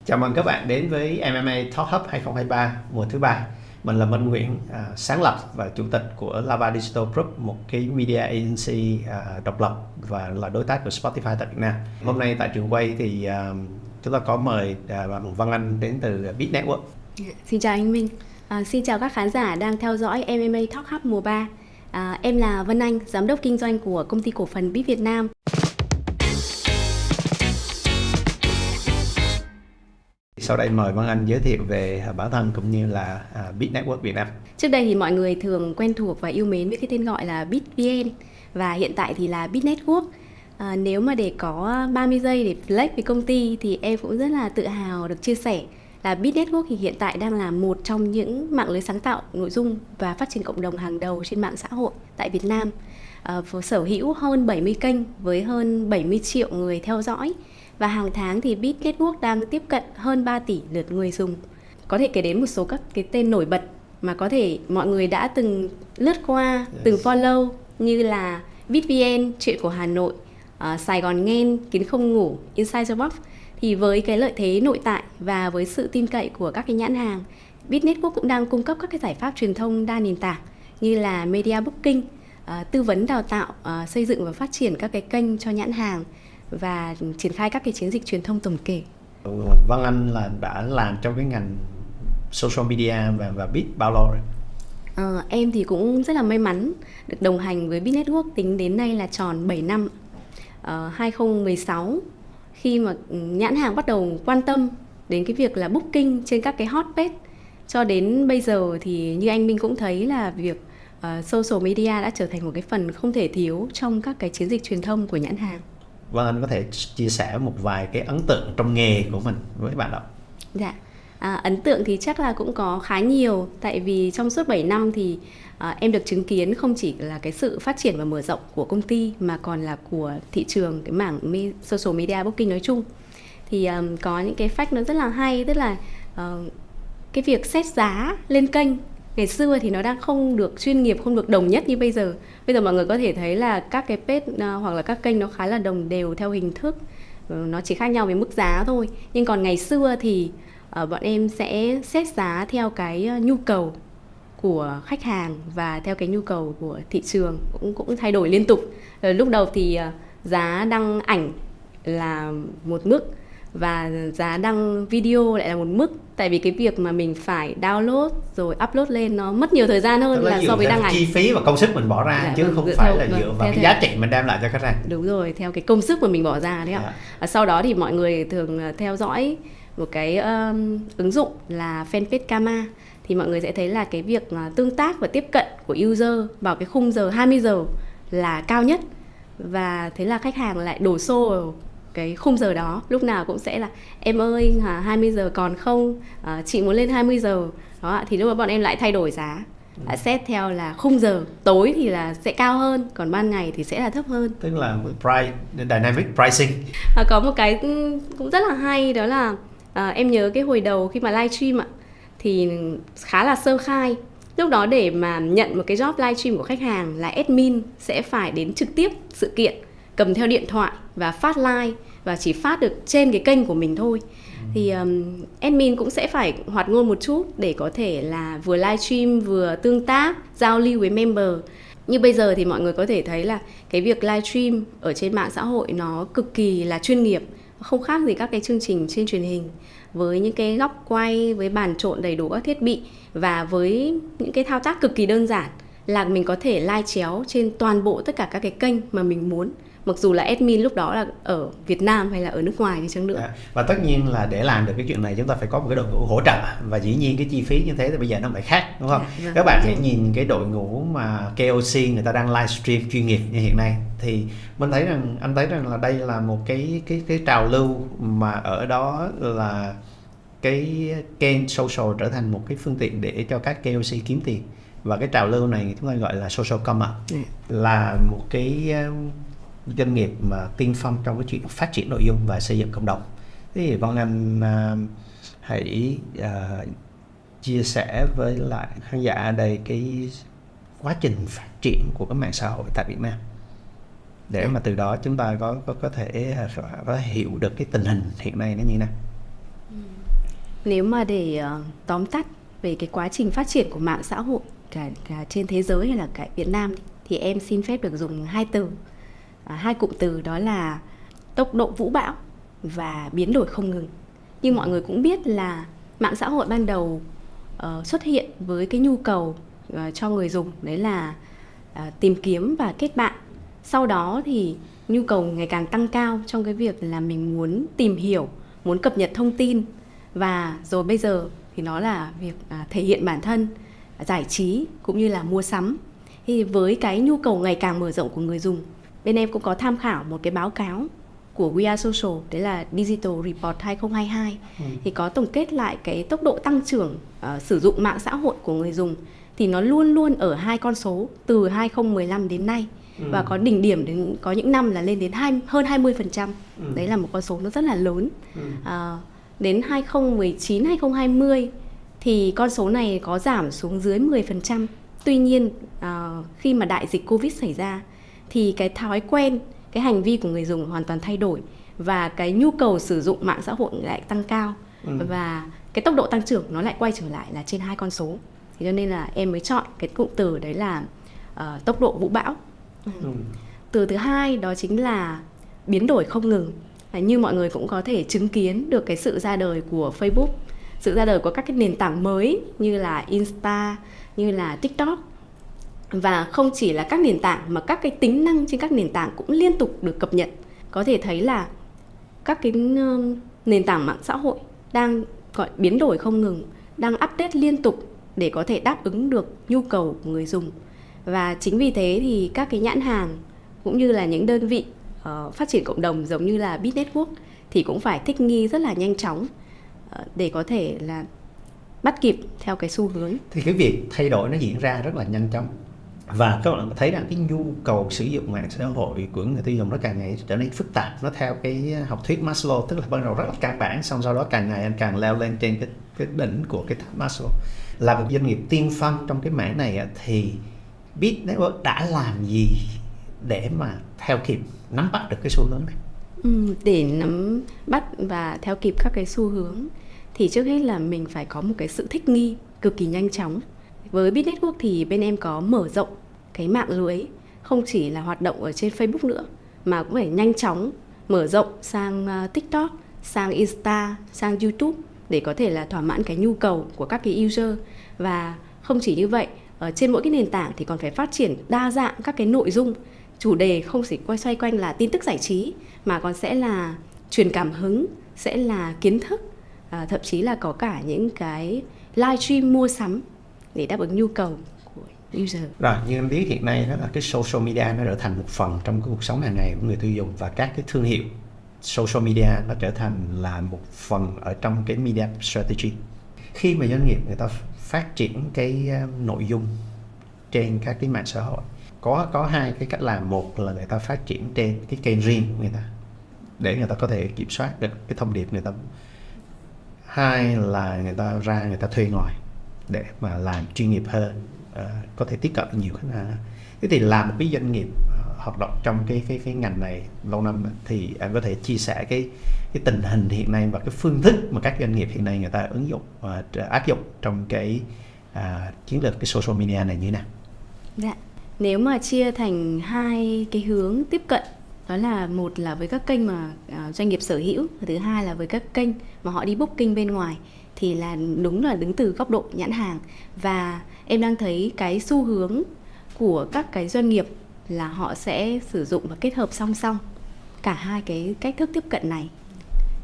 Chào mừng các bạn đến với MMA Talk Hub 2023 mùa thứ 3. Mình là Minh Nguyễn, sáng lập và chủ tịch của Lava Digital Group, một cái media agency độc lập và là đối tác của Spotify tại Việt Nam. Hôm nay tại trường quay thì chúng ta có mời bạn Văn Anh đến từ Beat Network. Xin chào anh Minh, xin chào các khán giả đang theo dõi MMA Talk Hub mùa 3. Em là Vân Anh, giám đốc kinh doanh của công ty cổ phần Beat Việt Nam. Sau đây mời Văn Anh giới thiệu về bản thân cũng như là Beat Network Việt Nam. Trước đây thì mọi người thường quen thuộc và yêu mến với cái tên gọi là BeatVN, và hiện tại thì là Beat Network. Nếu mà để có 30 giây để flex với công ty thì em cũng rất là tự hào được chia sẻ là Beat Network thì hiện tại đang là một trong những mạng lưới sáng tạo nội dung và phát triển cộng đồng hàng đầu trên mạng xã hội tại Việt Nam. Sở hữu hơn 70 kênh với hơn 70 triệu người theo dõi. Và hàng tháng thì Beat Network đang tiếp cận hơn 3 tỷ lượt người dùng. Có thể kể đến một số các cái tên nổi bật mà có thể mọi người đã từng lướt qua, từng follow, như là BeatVN, Chuyện của Hà Nội, Sài Gòn Nghe, Kiến Không Ngủ, Inside the Box. Thì với cái lợi thế nội tại và với sự tin cậy của các cái nhãn hàng, Beat Network cũng đang cung cấp các cái giải pháp truyền thông đa nền tảng như là media booking, tư vấn đào tạo, xây dựng và phát triển các cái kênh cho nhãn hàng và triển khai các cái chiến dịch truyền thông tổng thể. Văn Anh là đã làm trong cái ngành social media và Beat bao lâu rồi? Em thì cũng rất là may mắn được đồng hành với Beat Network tính đến nay là tròn 7 năm. 2016 khi mà nhãn hàng bắt đầu quan tâm đến cái việc là booking trên các cái hot page, cho đến bây giờ thì như anh Minh cũng thấy là việc social media đã trở thành một cái phần không thể thiếu trong các cái chiến dịch truyền thông của nhãn hàng. Vâng, anh có thể chia sẻ một vài cái ấn tượng trong nghề của mình với bạn đọc. Dạ, ấn tượng thì chắc là cũng có khá nhiều. Tại vì trong suốt 7 năm thì em được chứng kiến không chỉ là cái sự phát triển và mở rộng của công ty mà còn là của thị trường, cái mảng social media booking nói chung. Thì có những cái fact nó rất là hay, tức là cái việc xét giá lên kênh ngày xưa thì nó đang không được chuyên nghiệp, không được đồng nhất như bây giờ. Bây giờ mọi người có thể thấy là các cái page hoặc là các kênh nó khá là đồng đều theo hình thức, nó chỉ khác nhau về mức giá thôi. Nhưng còn ngày xưa thì bọn em sẽ xét giá theo cái nhu cầu của khách hàng và theo cái nhu cầu của thị trường, cũng thay đổi liên tục. Lúc đầu thì giá đăng ảnh là một mức và giá đăng video lại là một mức, tại vì cái việc mà mình phải download rồi upload lên nó mất nhiều thời gian hơn là so với đăng ảnh. Chi phí và công sức mình bỏ ra chứ không phải là dựa vào cái giá trị mình đem lại cho khách hàng. Đúng rồi, theo cái công sức mà mình bỏ ra đấy ạ. Sau đó thì mọi người thường theo dõi một cái ứng dụng là fanpage Karma, thì mọi người sẽ thấy là cái việc tương tác và tiếp cận của user vào cái khung giờ 20 giờ là cao nhất, và thế là khách hàng lại đổ xô vào cái khung giờ đó, lúc nào cũng sẽ là em ơi 20 giờ còn không, chị muốn lên 20 giờ đó, thì lúc đó bọn em lại thay đổi giá, set theo là khung giờ tối thì là sẽ cao hơn, còn ban ngày thì sẽ là thấp hơn, tức là dynamic pricing. Có một cái cũng rất là hay, đó là em nhớ cái hồi đầu khi mà livestream thì khá là sơ khai. Lúc đó để mà nhận một cái job livestream của khách hàng là admin sẽ phải đến trực tiếp sự kiện, cầm theo điện thoại và phát live, và chỉ phát được trên cái kênh của mình thôi. Thì admin cũng sẽ phải hoạt ngôn một chút để có thể là vừa livestream vừa tương tác, giao lưu với member. Như bây giờ thì mọi người có thể thấy là cái việc livestream ở trên mạng xã hội nó cực kỳ là chuyên nghiệp, không khác gì các cái chương trình trên truyền hình, với những cái góc quay, với bàn trộn đầy đủ các thiết bị và với những cái thao tác cực kỳ đơn giản là mình có thể live chéo trên toàn bộ tất cả các cái kênh mà mình muốn, mặc dù là admin lúc đó là ở Việt Nam hay là ở nước ngoài đi chăng nữa. Và tất nhiên là để làm được cái chuyện này chúng ta phải có một cái đội ngũ hỗ trợ, và dĩ nhiên cái chi phí như thế thì bây giờ nó phải khác, đúng không? Các bạn hãy nhìn cái đội ngũ mà KOC người ta đang livestream chuyên nghiệp như hiện nay, thì anh thấy rằng là đây là một cái trào lưu mà ở đó là cái kênh social trở thành một cái phương tiện để cho các KOC kiếm tiền, và cái trào lưu này chúng ta gọi là social commerce, là một cái doanh nghiệp mà tiên phong trong cái chuyện phát triển nội dung và xây dựng cộng đồng. Thế thì Văn Anh hãy chia sẻ với lại khán giả ở đây cái quá trình phát triển của cái mạng xã hội tại Việt Nam, để mà từ đó chúng ta có thể hiểu được cái tình hình hiện nay nó như thế nào. Nếu mà để tóm tắt về cái quá trình phát triển của mạng xã hội cả trên thế giới hay là cả Việt Nam thì em xin phép được dùng hai cụm từ, đó là tốc độ vũ bão và biến đổi không ngừng. Nhưng mọi người cũng biết là mạng xã hội ban đầu xuất hiện với cái nhu cầu cho người dùng, đấy là tìm kiếm và kết bạn. Sau đó thì nhu cầu ngày càng tăng cao trong cái việc là mình muốn tìm hiểu, muốn cập nhật thông tin, và rồi bây giờ thì nó là việc thể hiện bản thân, giải trí cũng như là mua sắm. Thì với cái nhu cầu ngày càng mở rộng của người dùng, bên em cũng có tham khảo một cái báo cáo của We Are Social, đấy là Digital Report 2022. Thì có tổng kết lại cái tốc độ tăng trưởng sử dụng mạng xã hội của người dùng, thì nó luôn luôn ở hai con số từ 2015 đến nay. Và có đỉnh điểm đến có những năm là lên đến hơn 20%. Đấy là một con số nó rất là lớn. Đến 2019, 2020 thì con số này có giảm xuống dưới 10%. Tuy nhiên khi mà đại dịch Covid xảy ra thì cái thói quen, cái hành vi của người dùng hoàn toàn thay đổi, và cái nhu cầu sử dụng mạng xã hội lại tăng cao, và cái tốc độ tăng trưởng nó lại quay trở lại là trên hai con số. Thế cho nên là em mới chọn cái cụm từ đấy là tốc độ vũ bão. Từ thứ hai đó chính là biến đổi không ngừng. Như mọi người cũng có thể chứng kiến được cái sự ra đời của Facebook, sự ra đời của các cái nền tảng mới như là Insta, như là TikTok. Và không chỉ là các nền tảng mà các cái tính năng trên các nền tảng cũng liên tục được cập nhật. Có thể thấy là các cái nền tảng mạng xã hội đang gọi biến đổi không ngừng, đang update liên tục để có thể đáp ứng được nhu cầu của người dùng. Và chính vì thế thì các cái nhãn hàng cũng như là những đơn vị phát triển cộng đồng giống như là Bit Network thì cũng phải thích nghi rất là nhanh chóng để có thể là bắt kịp theo cái xu hướng. Thì cái việc thay đổi nó diễn ra rất là nhanh chóng, và các bạn thấy rằng cái nhu cầu sử dụng mạng xã hội của người tiêu dùng nó càng ngày trở nên phức tạp. Nó theo cái học thuyết Maslow, tức là ban đầu rất là căn bản, xong sau đó càng ngày anh càng leo lên trên cái đỉnh của cái tháp Maslow. Là một doanh nghiệp tiên phong trong cái mảng này thì Bit Network đã làm gì để mà theo kịp, nắm bắt được cái xu hướng này? Để nắm bắt và theo kịp các cái xu hướng thì trước hết là mình phải có một cái sự thích nghi cực kỳ nhanh chóng. Với Bit Network thì bên em có mở rộng cái mạng lưới, không chỉ là hoạt động ở trên Facebook nữa, mà cũng phải nhanh chóng mở rộng sang TikTok, sang Insta, sang YouTube để có thể là thỏa mãn cái nhu cầu của các cái user. Và không chỉ như vậy, ở trên mỗi cái nền tảng thì còn phải phát triển đa dạng các cái nội dung, chủ đề không chỉ xoay quanh là tin tức giải trí, mà còn sẽ là truyền cảm hứng, sẽ là kiến thức, thậm chí là có cả những cái livestream mua sắm để đáp ứng nhu cầu của user. Rồi, như anh biết hiện nay đó là cái social media nó trở thành một phần trong cái cuộc sống hàng ngày của người tiêu dùng, và các cái thương hiệu social media nó trở thành là một phần ở trong cái media strategy. Khi mà doanh nghiệp người ta phát triển cái nội dung trên các cái mạng xã hội, có hai cái cách làm. Một là người ta phát triển trên cái kênh riêng của người ta để người ta có thể kiểm soát được cái thông điệp người ta. Hai là người ta thuê ngoài để mà làm chuyên nghiệp hơn, có thể tiếp cận nhiều khách hàng. Thế thì làm một cái doanh nghiệp hoạt động trong cái ngành này lâu năm, thì em có thể chia sẻ cái tình hình hiện nay và cái phương thức mà các doanh nghiệp hiện nay người ta ứng dụng và áp dụng trong cái chiến lược cái social media này như thế nào? Dạ. Nếu mà chia thành hai cái hướng tiếp cận, đó là một là với các kênh mà doanh nghiệp sở hữu, và thứ hai là với các kênh mà họ đi booking bên ngoài, thì là đúng là đứng từ góc độ nhãn hàng. Và em đang thấy cái xu hướng của các cái doanh nghiệp là họ sẽ sử dụng và kết hợp song song cả hai cái cách thức tiếp cận này.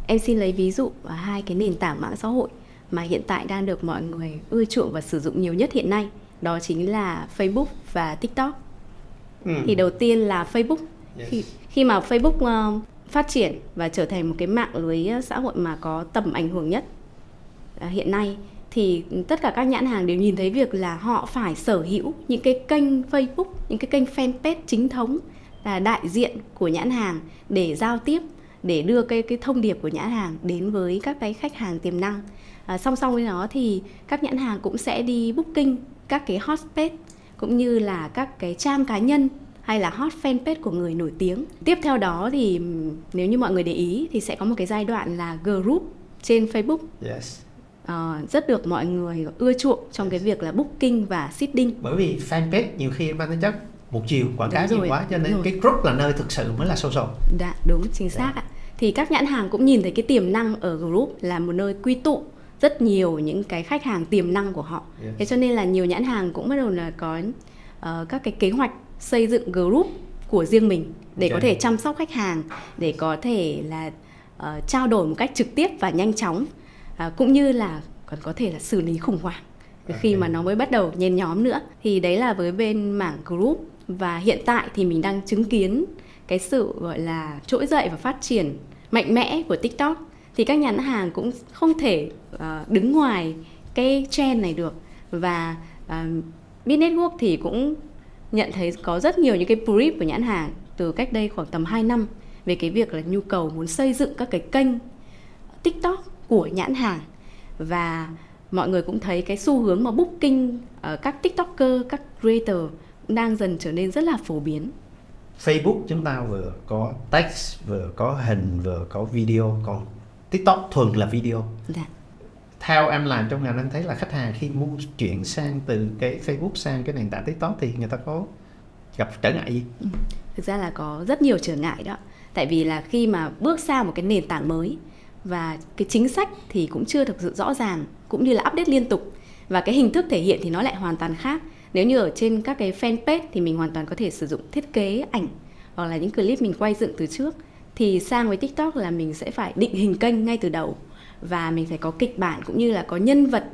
Em xin lấy ví dụ hai cái nền tảng mạng xã hội mà hiện tại đang được mọi người ưa chuộng và sử dụng nhiều nhất hiện nay, đó chính là Facebook và TikTok. Thì đầu tiên là Facebook. Khi mà Facebook phát triển và trở thành một cái mạng lưới xã hội mà có tầm ảnh hưởng nhất hiện nay, thì tất cả các nhãn hàng đều nhìn thấy việc là họ phải sở hữu những cái kênh Facebook, những cái kênh fanpage chính thống là đại diện của nhãn hàng để giao tiếp, để đưa cái thông điệp của nhãn hàng đến với các cái khách hàng tiềm năng. Song song với đó thì các nhãn hàng cũng sẽ đi booking các cái hot page cũng như là các cái trang cá nhân hay là hot fanpage của người nổi tiếng. Tiếp theo đó thì nếu như mọi người để ý thì sẽ có một cái giai đoạn là group trên Facebook. Yes. rất được mọi người ưa chuộng trong cái việc là booking và seeding. Bởi vì fanpage nhiều khi mang tính chất một chiều, quảng cáo nhiều quá, cho nên cái group là nơi thực sự mới là social. Dạ, đúng, chính xác ạ. Thì các nhãn hàng cũng nhìn thấy cái tiềm năng ở group là một nơi quy tụ rất nhiều những cái khách hàng tiềm năng của họ. Thế cho nên là nhiều nhãn hàng cũng bắt đầu là có các cái kế hoạch xây dựng group của riêng mình để có thể chăm sóc khách hàng, để có thể là trao đổi một cách trực tiếp và nhanh chóng, cũng như là còn có thể là xử lý khủng hoảng khi mà nó mới bắt đầu nhen nhóm nữa. Thì đấy là với bên mảng group. Và hiện tại thì mình đang chứng kiến cái sự gọi là trỗi dậy và phát triển mạnh mẽ của TikTok. Thì các nhãn hàng cũng không thể đứng ngoài cái trend này được. Và Bit Network thì cũng nhận thấy có rất nhiều những cái brief của nhãn hàng từ cách đây khoảng tầm 2 năm về cái việc là nhu cầu muốn xây dựng các cái kênh TikTok của nhãn hàng. Và mọi người cũng thấy cái xu hướng mà booking các TikToker, các creator cũng đang dần trở nên rất là phổ biến. Facebook chúng ta vừa có text, vừa có hình, vừa có video, còn TikTok thuần là video. Dạ. Theo em làm trong ngành, em thấy là khách hàng khi muốn chuyển sang từ cái Facebook sang cái nền tảng TikTok thì người ta có gặp trở ngại gì? Thực ra là có rất nhiều trở ngại đó. Tại vì là khi mà bước sang một cái nền tảng mới và cái chính sách thì cũng chưa thực sự rõ ràng, cũng như là update liên tục, và cái hình thức thể hiện thì nó lại hoàn toàn khác. Nếu như ở trên các cái fanpage thì mình hoàn toàn có thể sử dụng thiết kế ảnh hoặc là những clip mình quay dựng từ trước, thì sang với TikTok là mình sẽ phải định hình kênh ngay từ đầu, và mình phải có kịch bản cũng như là có nhân vật,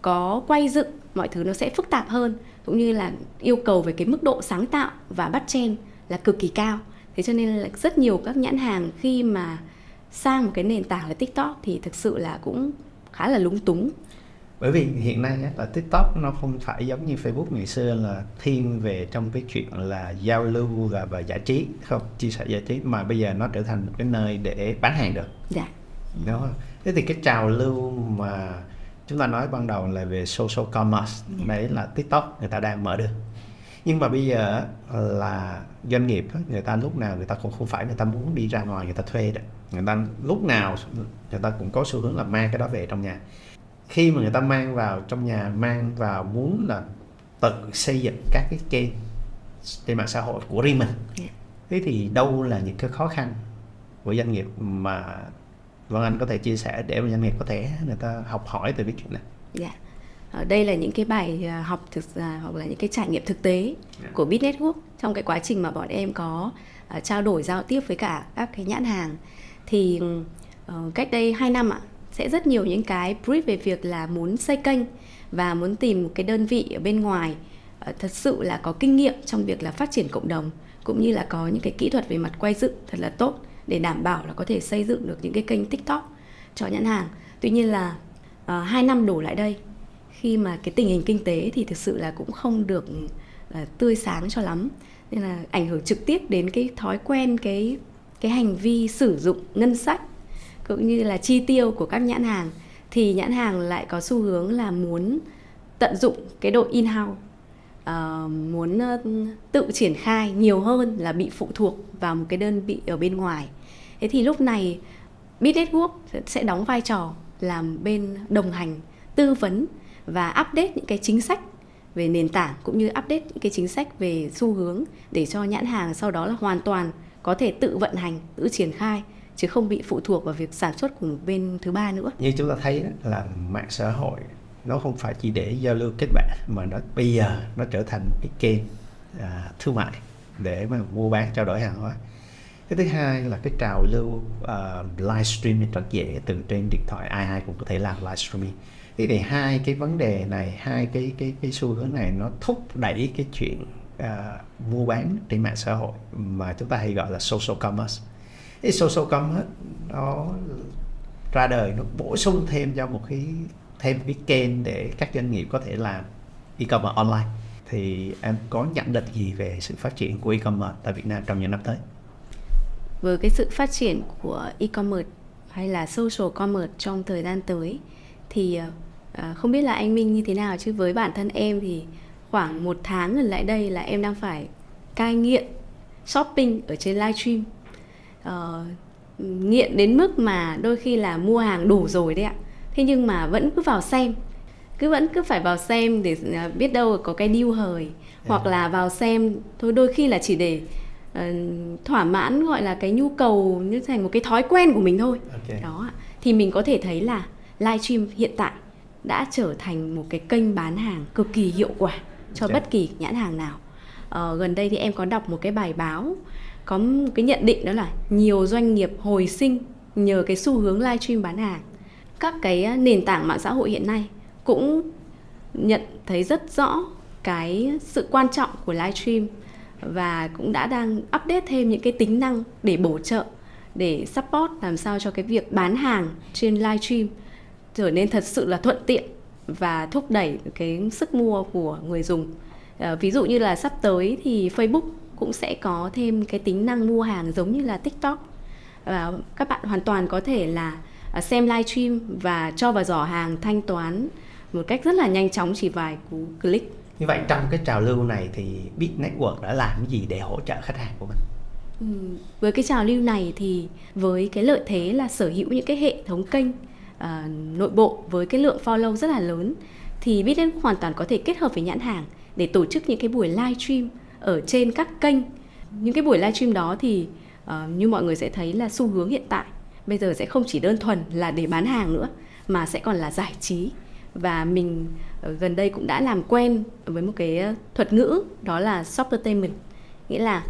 có quay dựng, mọi thứ nó sẽ phức tạp hơn, cũng như là yêu cầu về cái mức độ sáng tạo và bắt trend là cực kỳ cao. Thế cho nên là rất nhiều các nhãn hàng khi mà sang một cái nền tảng là TikTok thì thực sự là cũng khá là lúng túng. Bởi vì hiện nay là TikTok nó không phải giống như Facebook ngày xưa là thiên về trong cái chuyện là giao lưu và giải trí, không chia sẻ giải trí, mà bây giờ nó trở thành một cái nơi để bán hàng được. Dạ. Đúng không? Thế thì cái trào lưu mà chúng ta nói ban đầu là về social commerce, đấy là TikTok người ta đang mở đường. Nhưng mà bây giờ là doanh nghiệp, người ta lúc nào người ta cũng không phải người ta muốn đi ra ngoài người ta thuê được. Người ta lúc nào người ta cũng có xu hướng là mang cái đó về trong nhà. Khi mà người ta mang vào trong nhà, mang vào muốn là tự xây dựng các cái kênh trên mạng xã hội của riêng mình. Thế thì đâu là những cái khó khăn của doanh nghiệp mà Vân Anh có thể chia sẻ để mà doanh nghiệp có thể người ta học hỏi từ cái chuyện này? Dạ. Đây là những cái bài học hoặc là những cái trải nghiệm thực tế của Bit Network trong cái quá trình mà bọn em có trao đổi giao tiếp với cả các cái nhãn hàng. Thì cách đây 2 năm sẽ rất nhiều những cái brief về việc là muốn xây kênh và muốn tìm một cái đơn vị ở bên ngoài thật sự là có kinh nghiệm trong việc là phát triển cộng đồng, cũng như là có những cái kỹ thuật về mặt quay dựng thật là tốt để đảm bảo là có thể xây dựng được những cái kênh TikTok cho nhãn hàng. Tuy nhiên là 2 năm đổ lại đây, khi mà cái tình hình kinh tế thì thực sự là cũng không được tươi sáng cho lắm, nên là ảnh hưởng trực tiếp đến cái thói quen, cái hành vi sử dụng ngân sách cũng như là chi tiêu của các nhãn hàng. Thì nhãn hàng lại có xu hướng là muốn tận dụng cái độ in-house, muốn tự triển khai nhiều hơn là bị phụ thuộc vào một cái đơn vị ở bên ngoài. Thế thì lúc này Bit Network sẽ đóng vai trò làm bên đồng hành, tư vấn và update những cái chính sách về nền tảng, cũng như update những cái chính sách về xu hướng để cho nhãn hàng sau đó là hoàn toàn có thể tự vận hành, tự triển khai, chứ không bị phụ thuộc vào việc sản xuất của một bên thứ ba nữa. Như chúng ta thấy đó, là mạng xã hội nó không phải chỉ để giao lưu kết bạn, mà nó bây giờ nó trở thành cái kênh thương mại để mà mua bán trao đổi hàng hóa. Cái thứ hai là cái trào lưu livestreaming rất dễ, từ trên điện thoại ai cũng có thể làm livestreaming. Thế thì hai cái vấn đề này, hai cái xu hướng này nó thúc đẩy cái chuyện mua bán trên mạng xã hội mà chúng ta hay gọi là social commerce. Cái social commerce nó ra đời, nó bổ sung thêm cho một cái kênh để các doanh nghiệp có thể làm e-commerce online. Thì em có nhận định gì về sự phát triển của e-commerce tại Việt Nam trong những năm tới? Với cái sự phát triển của e-commerce hay là social commerce trong thời gian tới thì không biết là anh Minh như thế nào, chứ với bản thân em thì khoảng 1 tháng gần lại đây là em đang phải cai nghiện shopping ở trên livestream. Nghiện đến mức mà đôi khi là mua hàng đủ rồi đấy ạ, Thế nhưng mà vẫn cứ vào xem, vẫn cứ phải vào xem để biết đâu có cái deal hời, hoặc là vào xem thôi, đôi khi là chỉ để thỏa mãn gọi là cái nhu cầu như thành một cái thói quen của mình thôi. Đó, thì mình có thể thấy là livestream hiện tại đã trở thành một cái kênh bán hàng cực kỳ hiệu quả cho bất kỳ nhãn hàng nào. Gần đây thì em có đọc một cái bài báo có một cái nhận định, đó là nhiều doanh nghiệp hồi sinh nhờ cái xu hướng livestream bán hàng. Các cái nền tảng mạng xã hội hiện nay cũng nhận thấy rất rõ cái sự quan trọng của livestream và cũng đang update thêm những cái tính năng để bổ trợ, để support làm sao cho cái việc bán hàng trên livestream trở nên thật sự là thuận tiện và thúc đẩy cái sức mua của người dùng. Ví dụ như là sắp tới thì Facebook cũng sẽ có thêm cái tính năng mua hàng giống như là TikTok. Và các bạn hoàn toàn có thể là xem livestream và cho vào giỏ hàng thanh toán một cách rất là nhanh chóng, chỉ vài cú click. Như vậy trong cái trào lưu này thì Beat Network đã làm cái gì để hỗ trợ khách hàng của mình? Với cái trào lưu này thì với cái lợi thế là sở hữu những cái hệ thống kênh nội bộ với cái lượng follow rất là lớn, thì Beat Network hoàn toàn có thể kết hợp với nhãn hàng để tổ chức những cái buổi livestream ở trên các kênh. Những cái buổi livestream đó thì như mọi người sẽ thấy là xu hướng hiện tại bây giờ sẽ không chỉ đơn thuần là để bán hàng nữa, mà sẽ còn là giải trí. Và mình gần đây cũng đã làm quen với một cái thuật ngữ, đó là shoppertainment, nghĩa là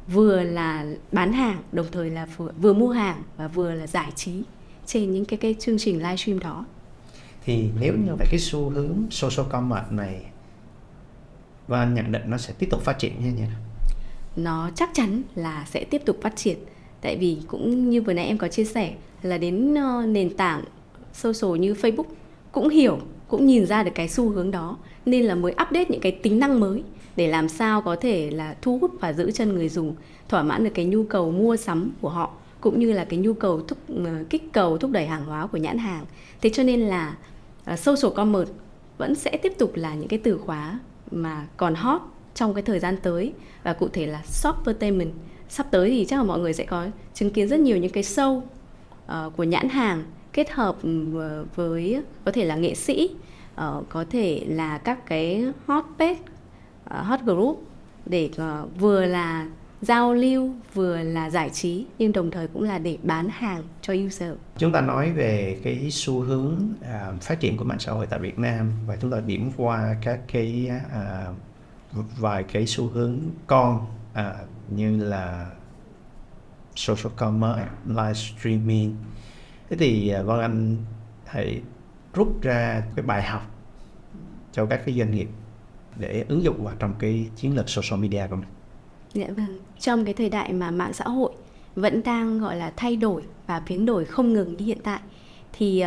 vừa là bán hàng, đồng thời là vừa mua hàng và vừa là giải trí trên những cái chương trình livestream đó. Thì nếu như vậy cái xu hướng social commerce này, và nhận định nó sẽ tiếp tục phát triển như thế nào? Nó chắc chắn là sẽ tiếp tục phát triển. Tại vì cũng như vừa nãy em có chia sẻ là đến nền tảng social như Facebook cũng hiểu, cũng nhìn ra được cái xu hướng đó, nên là mới update những cái tính năng mới để làm sao có thể là thu hút và giữ chân người dùng, thỏa mãn được cái nhu cầu mua sắm của họ, cũng như là cái nhu cầu kích cầu thúc đẩy hàng hóa của nhãn hàng. Thế cho nên là social commerce vẫn sẽ tiếp tục là những cái từ khóa mà còn hot trong cái thời gian tới, và cụ thể là shoppertainment. Sắp tới thì chắc là mọi người sẽ có chứng kiến rất nhiều những cái show của nhãn hàng kết hợp với có thể là nghệ sĩ, có thể là các cái hot page, hot group, để vừa là giao lưu, vừa là giải trí, nhưng đồng thời cũng là để bán hàng cho user. Chúng ta nói về cái xu hướng phát triển của mạng xã hội tại Việt Nam, và chúng ta điểm qua các cái vài cái xu hướng con như là social commerce, live streaming. Thế thì Vân Anh hãy rút ra cái bài học cho các cái doanh nghiệp để ứng dụng vào trong cái chiến lược social media của mình. Dạ vâng, trong cái thời đại mà mạng xã hội vẫn đang gọi là thay đổi và biến đổi không ngừng như hiện tại, thì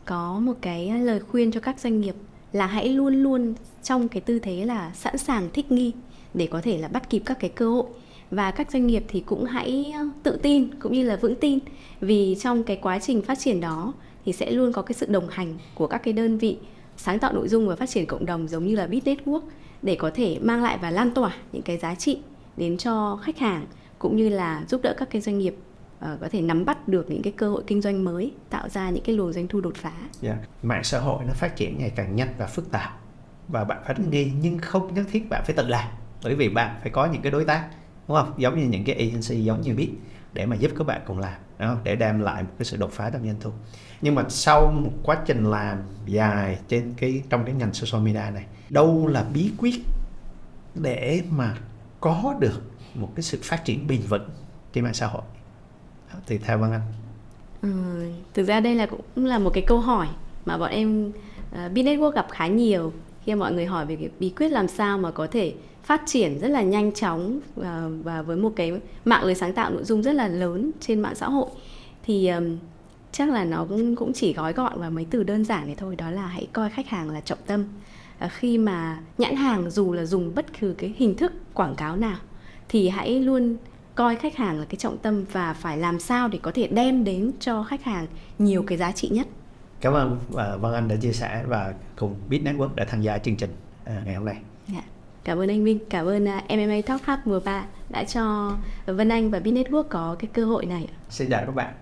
có một cái lời khuyên cho các doanh nghiệp là hãy luôn luôn trong cái tư thế là sẵn sàng thích nghi để có thể là bắt kịp các cái cơ hội. Và các doanh nghiệp thì cũng hãy tự tin cũng như là vững tin, vì trong cái quá trình phát triển đó thì sẽ luôn có cái sự đồng hành của các cái đơn vị sáng tạo nội dung và phát triển cộng đồng giống như là Beat Network, để có thể mang lại và lan tỏa những cái giá trị đến cho khách hàng, cũng như là giúp đỡ các cái doanh nghiệp có thể nắm bắt được những cái cơ hội kinh doanh mới, tạo ra những cái luồng doanh thu đột phá. Mạng xã hội nó phát triển ngày càng nhanh và phức tạp, và bạn phải thích nghi, nhưng không nhất thiết bạn phải tự làm, bởi vì bạn phải có những cái đối tác, đúng không? Giống như những cái agency giống như Beat để mà giúp các bạn cùng làm, đúng không? Để đem lại một cái sự đột phá trong doanh thu. Nhưng mà sau một quá trình làm dài trong cái ngành social media này, đâu là bí quyết để mà có được một cái sự phát triển bền vững trên mạng xã hội thì theo Vân Anh? Thực ra đây là cũng là một cái câu hỏi mà bọn em Beat Network gặp khá nhiều, khi mọi người hỏi về cái bí quyết làm sao mà có thể phát triển rất là nhanh chóng và với một cái mạng lưới sáng tạo nội dung rất là lớn trên mạng xã hội. Thì chắc là nó cũng chỉ gói gọn vào mấy từ đơn giản này thôi, đó là hãy coi khách hàng là trọng tâm. Khi mà nhãn hàng dù là dùng bất cứ cái hình thức quảng cáo nào thì hãy luôn coi khách hàng là cái trọng tâm, và phải làm sao để có thể đem đến cho khách hàng nhiều cái giá trị nhất. Cảm ơn Vân Anh đã chia sẻ và cùng Beat Network đã tham gia chương trình ngày hôm nay. Cảm ơn anh Minh, cảm ơn MMA Talk Hub mùa 3 đã cho Vân Anh và Beat Network có cái cơ hội này. Xin chào các bạn.